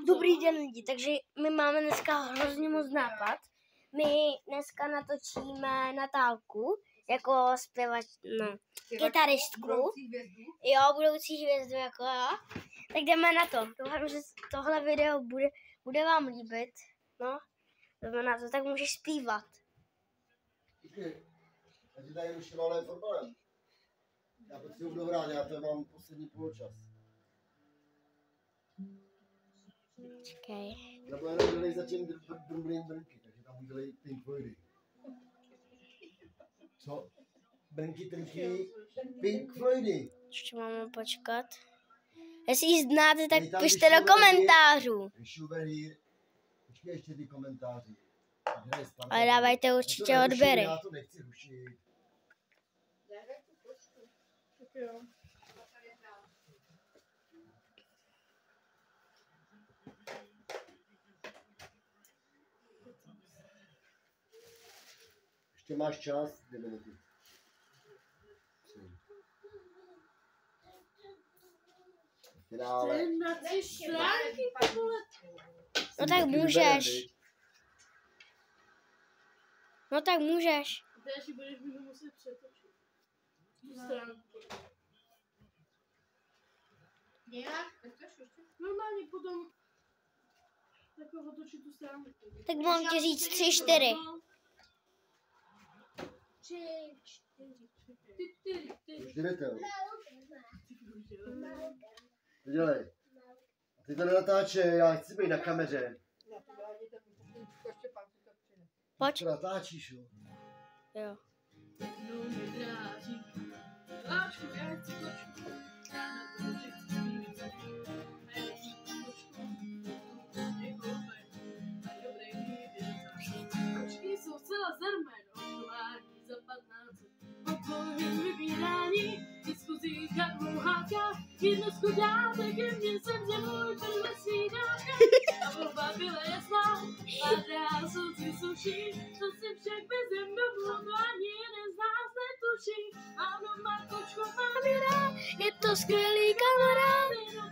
Dobrý den lidi, takže my máme dneska hrozně moc nápad. My dneska natočíme Natálku jako kytaristku. Jo, budoucí hvězdu jako já. Tak jdeme na to. Doufám, že tohle video bude vám líbit. No, jdeme na to, tak můžeš zpívat. Díky. Já ti tady ruším ale fotbalem. Já potřebuji dohrát, já to mám poslední poločas. Čekej. Nebo jenom dělej zatím brnky, takže tam udělej Pink Floydy. Co? Brnky, trnky, Pink Floydy. Ještě máme počkat. Jestli ji znáte, tak pište do komentářů. Počkej ještě ty komentáře. Ale dávajte určitě odběry. Já to nechci rušit. Ještě máš čas, 2 minuty. Finále. No tak můžeš. No tak můžeš. Teď budeš muset přetočit. Nějak? Normálně potom takovou otočit tu stránku. Tak mám ti říct 3, 4. 3, 4. Už jdete, jo? Dělej. A ty to nenatáčej, já chci být na kameře. Pojď. To natáčíš, jo? Jo. Kočky jsou celá zrmé, očkování za 15. Odpověď vybírání, diskuzíka dlouháka, jedno skudáte, ke mně jsem že můj první snídáka. A volba byla jasná, pádá soudci suší, co si však bezem domů, to ani jeden z nás netuší. Ano, má kočko, mám ji rád, je to skvělý kamarád. Jenom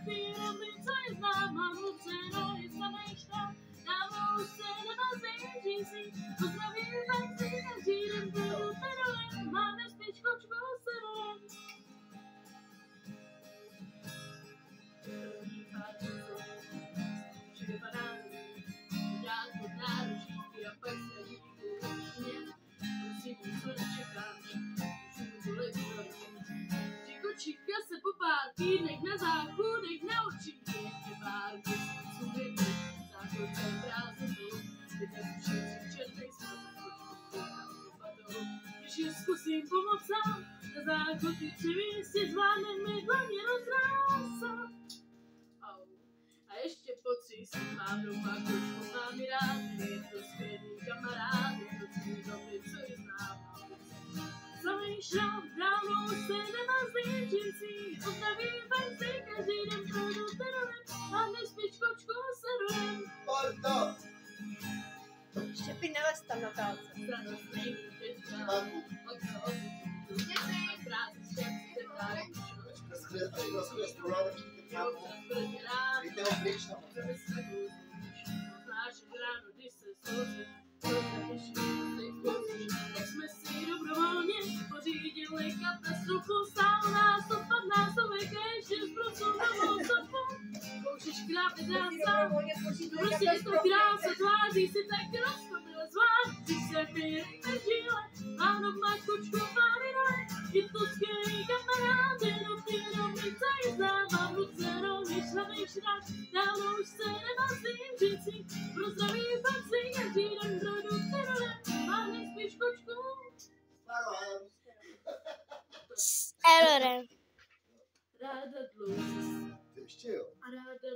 my, co je znám, mám luceno, je samej štát, dávno už se nemazím džísí, pozdravím tak si každý den budu terolem, máme spíš kočku s terolem. Kočíka se po pár týdnech na záchodech naučí, že pár měsíců věku, záchod se prázdnou, ty tak všetci čertej když ji zkusím pomoct sám, na záchod ty tři si zvládneme dlaně rozrásat. A ještě pocit si mám doma kočku, mám ji rád, je to skvělý kamarád, je to tvůj doby, co je znám. Zamýšlám, dávno už se nemazlím džísí, ozdravím tak si každý den projdu terorem, mám nespíš kočku s terorem. Marta! Štěpy, nelez tam na tálce. Radost není teďka, okno a krásy štěpci se dárek. Až naschle struna, víte ho pryč tam. Znáš ráno, když se složí, tak jsme si dobrovolně pořídili katastrofu, stálo nás to 15 a ještě zprosou novou sofu. Koušeš krápet rád sám, prostě je to krása, tváří si tak roztomile zvlášť, když se pěrejme žíle, mám doma kočku, mám i rád, je to skvělý kamarád, jenom mi co je znám, mám luceno, než rád, dávno už se nemazlím džísí, pro zdraví pak si každý den projdu terorem, mám nejspíš kočku. S errorem. Ráda dlouho. Ještě jo. A ráda